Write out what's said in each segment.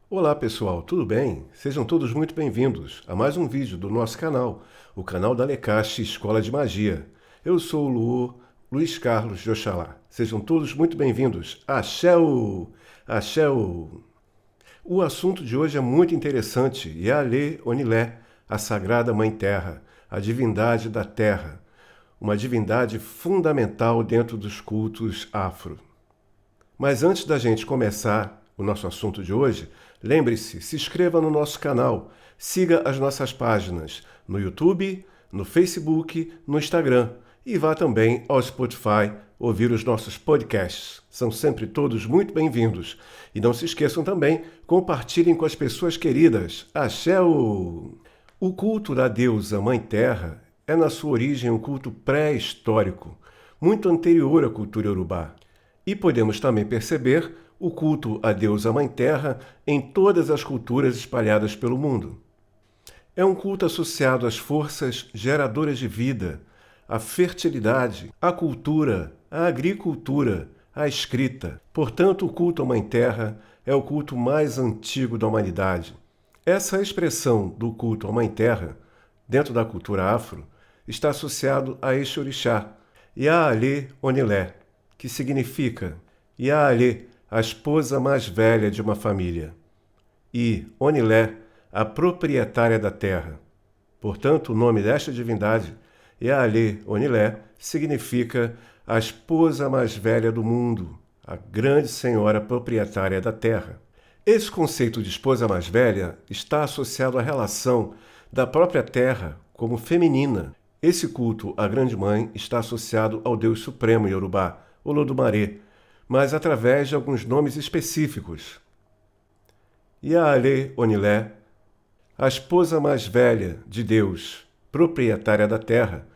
Olá pessoal, tudo bem? Sejam todos muito bem-vindos a mais um vídeo do nosso canal, o canal da Lecache Escola de Magia. Eu sou o Luiz Carlos de Oxalá. Sejam todos muito bem-vindos. Axéu! Axéu! O assunto de hoje é muito interessante e é Alê Onilé, a Sagrada Mãe Terra, a divindade da terra, uma divindade fundamental dentro dos cultos afro. Mas antes da gente começar o nosso assunto de hoje, lembre-se, se inscreva no nosso canal, siga as nossas páginas no YouTube, no Facebook, no Instagram e vá também ao Spotify ouvir os nossos podcasts. São sempre todos muito bem-vindos. E não se esqueçam também, compartilhem com as pessoas queridas. Axéu! O culto da deusa Mãe Terra é na sua origem um culto pré-histórico, muito anterior à cultura iorubá. E podemos também perceber o culto à deusa Mãe Terra em todas as culturas espalhadas pelo mundo. É um culto associado às forças geradoras de vida, à fertilidade, à cultura, à agricultura, à escrita. Portanto, o culto à Mãe Terra é o culto mais antigo da humanidade. Essa expressão do culto à Mãe Terra, dentro da cultura afro, está associado a este orixá, Yaalê Onilé, que significa Yaalê, a esposa mais velha de uma família, e Onilé, a proprietária da terra. Portanto, o nome desta divindade, Yaalê Onilé, significa a esposa mais velha do mundo, a grande senhora proprietária da terra. Esse conceito de esposa mais velha está associado à relação da própria terra como feminina. Esse culto à Grande Mãe está associado ao Deus Supremo Iorubá, Olodumare, mas através de alguns nomes específicos. Yaalê Onilé, a esposa mais velha de Deus, proprietária da terra,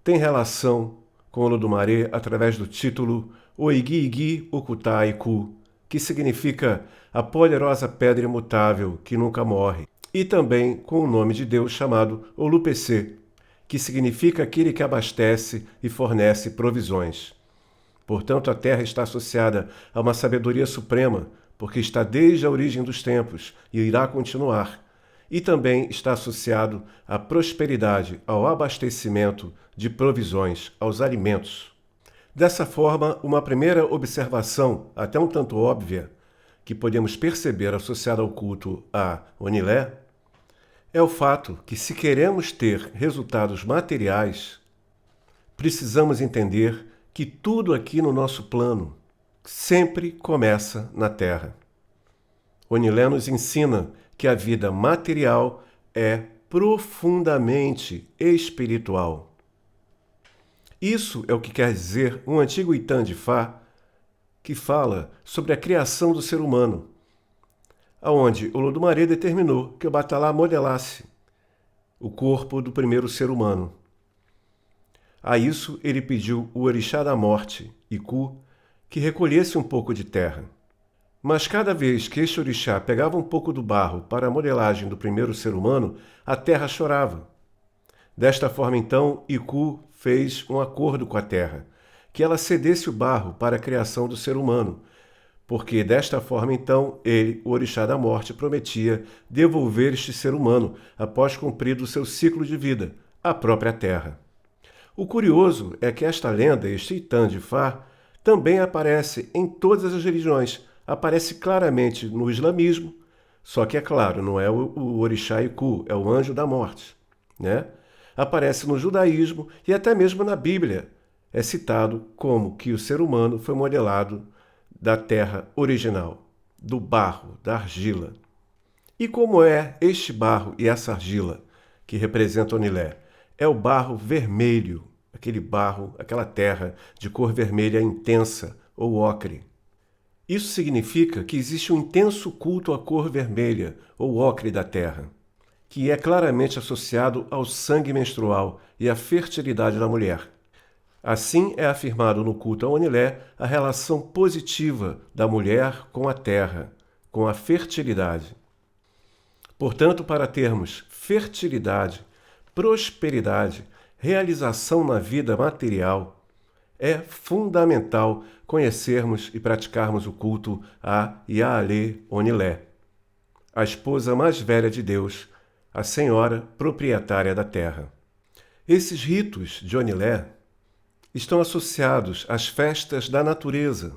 tem relação com Olodumare através do título Oigi-Igi Okuta-Iku, que significa a poderosa pedra imutável que nunca morre, e também com o nome de Deus chamado Olupecê, que significa aquele que abastece e fornece provisões. Portanto, a terra está associada a uma sabedoria suprema, porque está desde a origem dos tempos e irá continuar. E também está associado à prosperidade, ao abastecimento de provisões, aos alimentos. Dessa forma, uma primeira observação, até um tanto óbvia, que podemos perceber associada ao culto a Onilé, é o fato que, se queremos ter resultados materiais, precisamos entender que tudo aqui no nosso plano sempre começa na Terra. Onilé nos ensina que a vida material é profundamente espiritual. Isso é o que quer dizer um antigo Itã de Fá, que fala sobre a criação do ser humano, aonde Olodumare determinou que o Batalá modelasse o corpo do primeiro ser humano. A isso ele pediu o orixá da morte, Iku, que recolhesse um pouco de terra. Mas cada vez que este orixá pegava um pouco do barro para a modelagem do primeiro ser humano, a terra chorava. Desta forma, então, Iku fez um acordo com a terra, que ela cedesse o barro para a criação do ser humano, porque desta forma, então, ele, o orixá da morte, prometia devolver este ser humano, após cumprido o seu ciclo de vida, à própria terra. O curioso é que esta lenda, este Itã de Fá, também aparece em todas as religiões, aparece claramente no islamismo, só que é claro, não é o orixá Iku, é o anjo da morte, né? Aparece no judaísmo e até mesmo na Bíblia. É citado como que o ser humano foi modelado da terra original, do barro, da argila. E como é este barro e essa argila que representa Onilé? É o barro vermelho, aquele barro, aquela terra de cor vermelha intensa ou ocre. Isso significa que existe um intenso culto à cor vermelha ou ocre da terra, que é claramente associado ao sangue menstrual e à fertilidade da mulher. Assim é afirmado no culto a Onilé a relação positiva da mulher com a terra, com a fertilidade. Portanto, para termos fertilidade, prosperidade, realização na vida material, é fundamental conhecermos e praticarmos o culto a Yaale Onilé, a esposa mais velha de Deus, a senhora proprietária da terra. Esses ritos de Onilé estão associados às festas da natureza,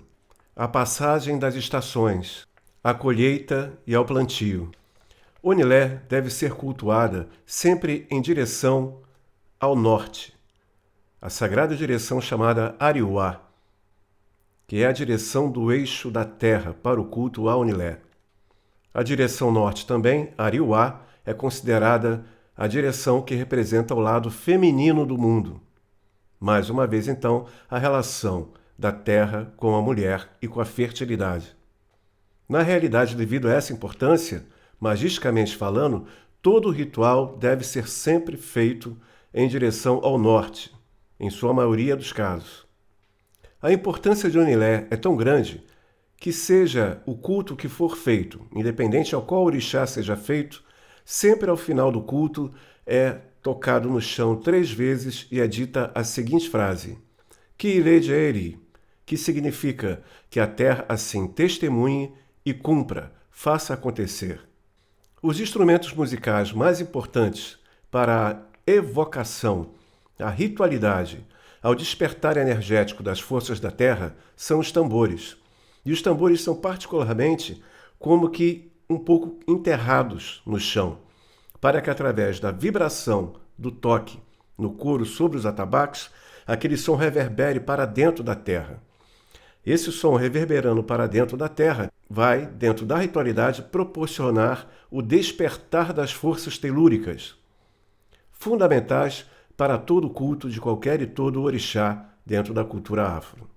à passagem das estações, à colheita e ao plantio. Onilé deve ser cultuada sempre em direção ao norte, a sagrada direção chamada Ariuá, que é a direção do eixo da terra para o culto a Onilé. A direção norte também, Ariuá, é considerada a direção que representa o lado feminino do mundo. Mais uma vez, então, a relação da terra com a mulher e com a fertilidade. Na realidade, devido a essa importância, magisticamente falando, todo o ritual deve ser sempre feito em direção ao norte, em sua maioria dos casos. A importância de Onilé é tão grande que seja o culto que for feito, independente ao qual orixá seja feito, sempre ao final do culto é tocado no chão 3 vezes e é dita a seguinte frase: Ki-ile Eri, que significa que a terra assim testemunhe e cumpra, faça acontecer. Os instrumentos musicais mais importantes para a evocação, a ritualidade, ao despertar energético das forças da terra são os tambores. E os tambores são particularmente como que um pouco enterrados no chão, para que através da vibração do toque no couro sobre os atabaques, aquele som reverbere para dentro da terra. Esse som reverberando para dentro da terra vai, dentro da ritualidade, proporcionar o despertar das forças telúricas, fundamentais para todo culto de qualquer e todo orixá dentro da cultura afro.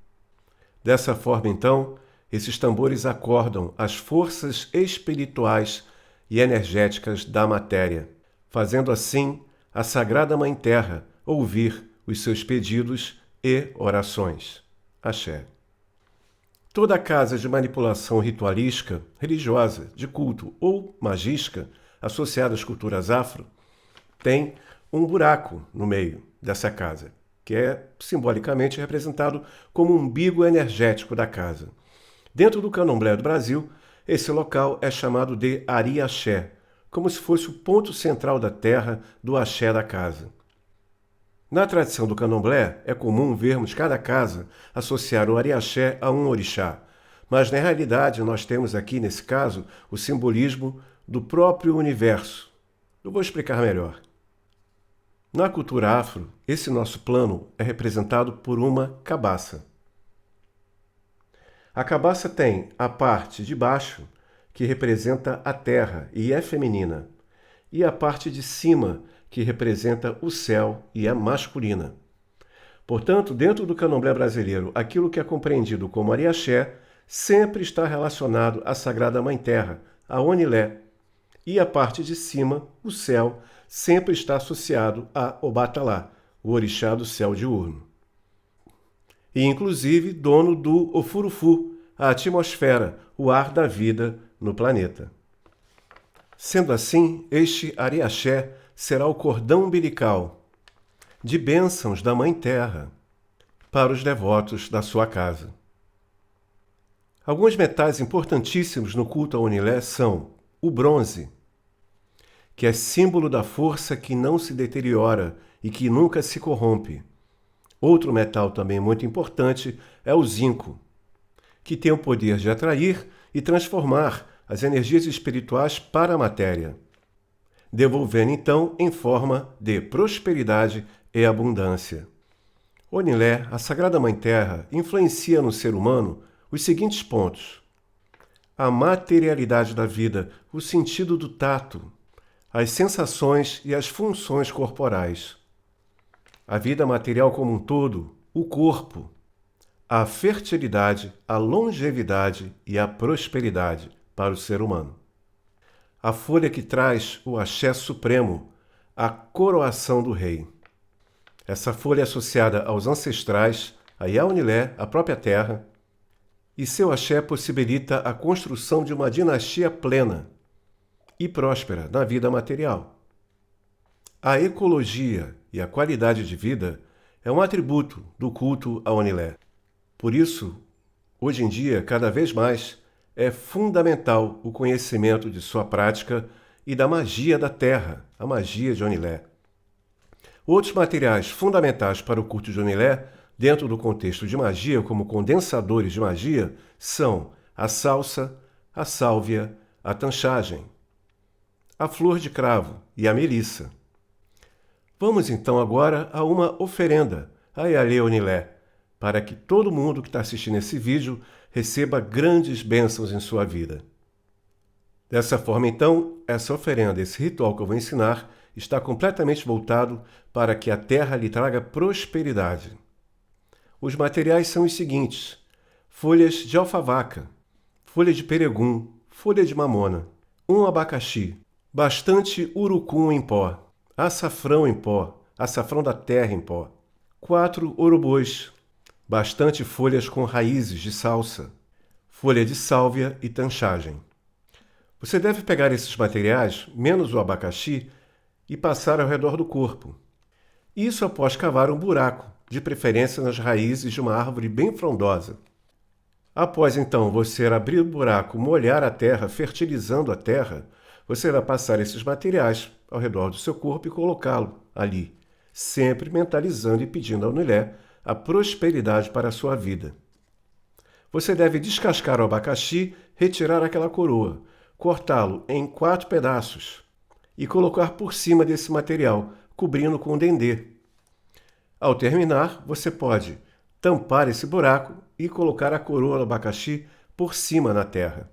Dessa forma, então, esses tambores acordam as forças espirituais e energéticas da matéria, fazendo assim a Sagrada Mãe Terra ouvir os seus pedidos e orações. Axé. Toda casa de manipulação ritualística, religiosa, de culto ou magística associada às culturas afro tem um buraco no meio dessa casa, que é simbolicamente representado como um umbigo energético da casa. Dentro do candomblé do Brasil, esse local é chamado de Ariaxé, como se fosse o ponto central da terra do axé da casa. Na tradição do candomblé, é comum vermos cada casa associar o ariaxé a um orixá, mas na realidade nós temos aqui, nesse caso, o simbolismo do próprio universo. Eu vou explicar melhor. Na cultura afro, esse nosso plano é representado por uma cabaça. A cabaça tem a parte de baixo, que representa a terra e é feminina, e a parte de cima, que representa o céu e é masculina. Portanto, dentro do candomblé brasileiro, aquilo que é compreendido como ariaxé sempre está relacionado à Sagrada Mãe Terra, a Onilé, e a parte de cima, o céu, sempre está associado a Obatalá, o orixá do céu diurno. E inclusive dono do Ofurufu, a atmosfera, o ar da vida no planeta. Sendo assim, este ariaxé será o cordão umbilical de bênçãos da Mãe Terra para os devotos da sua casa. Alguns metais importantíssimos no culto a Onilé são o bronze, que é símbolo da força que não se deteriora e que nunca se corrompe. Outro metal também muito importante é o zinco, que tem o poder de atrair e transformar as energias espirituais para a matéria, devolvendo então em forma de prosperidade e abundância. Onilé, a Sagrada Mãe Terra, influencia no ser humano os seguintes pontos: a materialidade da vida, o sentido do tato, as sensações e as funções corporais, a vida material como um todo, o corpo, a fertilidade, a longevidade e a prosperidade para o ser humano. A folha que traz o axé supremo, a coroação do rei. Essa folha é associada aos ancestrais, a Yaunilé, a própria terra, e seu axé possibilita a construção de uma dinastia plena e próspera na vida material. A ecologia e a qualidade de vida é um atributo do culto a Onilé. Por isso, hoje em dia, cada vez mais, é fundamental o conhecimento de sua prática e da magia da terra, a magia de Onilé. Outros materiais fundamentais para o culto de Onilé, dentro do contexto de magia, como condensadores de magia, são a salsa, a sálvia, a tanchagem, a flor de cravo e a melissa. Vamos então agora a uma oferenda a Ialê Onilé, para que todo mundo que está assistindo esse vídeo receba grandes bênçãos em sua vida. Dessa forma, então, essa oferenda, esse ritual que eu vou ensinar, está completamente voltado para que a terra lhe traga prosperidade. Os materiais são os seguintes: folhas de alfavaca, folha de peregum, folha de mamona, um abacaxi, bastante urucum em pó, açafrão em pó, açafrão da terra em pó, 4 urubus, bastante folhas com raízes de salsa, folha de sálvia e tanchagem. Você deve pegar esses materiais, menos o abacaxi, e passar ao redor do corpo. Isso após cavar um buraco, de preferência nas raízes de uma árvore bem frondosa. Após então você abrir o buraco, molhar a terra, fertilizando a terra, você vai passar esses materiais ao redor do seu corpo e colocá-lo ali, sempre mentalizando e pedindo ao Onilé a prosperidade para a sua vida. Você deve descascar o abacaxi, retirar aquela coroa, cortá-lo em 4 pedaços e colocar por cima desse material, cobrindo com dendê. Ao terminar, você pode tampar esse buraco e colocar a coroa do abacaxi por cima na terra.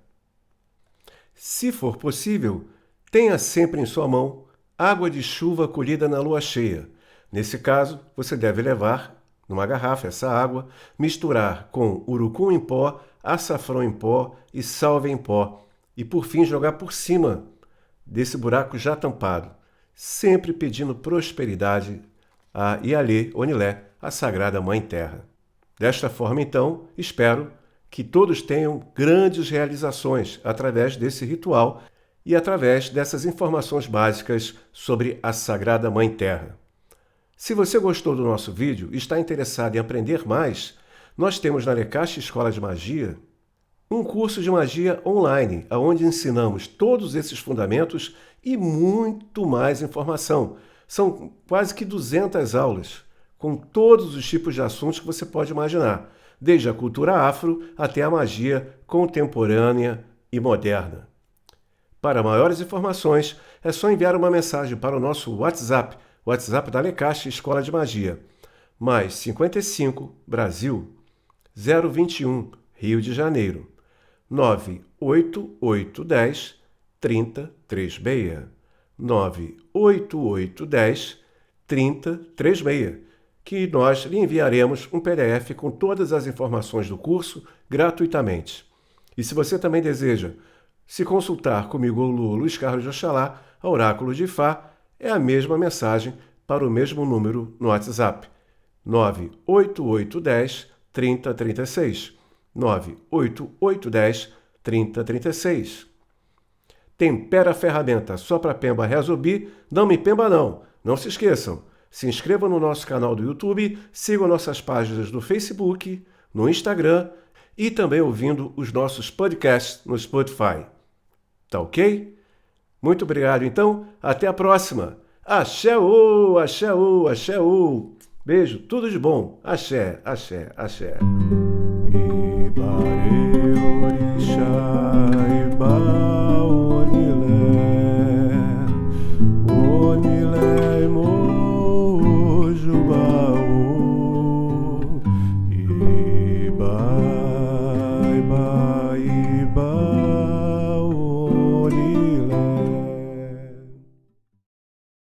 Se for possível, tenha sempre em sua mão água de chuva colhida na lua cheia. Nesse caso, você deve levar numa garrafa essa água, misturar com urucum em pó, açafrão em pó e sálvia em pó e, por fim, jogar por cima desse buraco já tampado, sempre pedindo prosperidade a Ialê Onilé, a Sagrada Mãe Terra. Desta forma, então, espero que todos tenham grandes realizações através desse ritual e através dessas informações básicas sobre a Sagrada Mãe Terra. Se você gostou do nosso vídeo e está interessado em aprender mais, nós temos na Lecast Escola de Magia um curso de magia online, onde ensinamos todos esses fundamentos e muito mais informação. São quase que 200 aulas, com todos os tipos de assuntos que você pode imaginar, desde a cultura afro até a magia contemporânea e moderna. Para maiores informações, é só enviar uma mensagem para o nosso WhatsApp, o WhatsApp da Lecast Escola de Magia, mais 55 Brasil 021 Rio de Janeiro 98810 3036 98810 3036, que nós lhe enviaremos um PDF com todas as informações do curso gratuitamente. E se você também deseja se consultar comigo, Luiz Carlos de Oxalá, a Oráculo de Ifá, é a mesma mensagem para o mesmo número no WhatsApp, 98810 3036, 98810 3036. Tempera a ferramenta só para Pemba Rezobi, não me pemba não. Não se esqueçam, se inscrevam no nosso canal do YouTube, sigam nossas páginas no Facebook, no Instagram e também ouvindo os nossos podcasts no Spotify. Tá ok? Muito obrigado, então. Até a próxima. Axé, ô, axé, ô, axé, ô. Beijo, tudo de bom. Axé, axé, axé.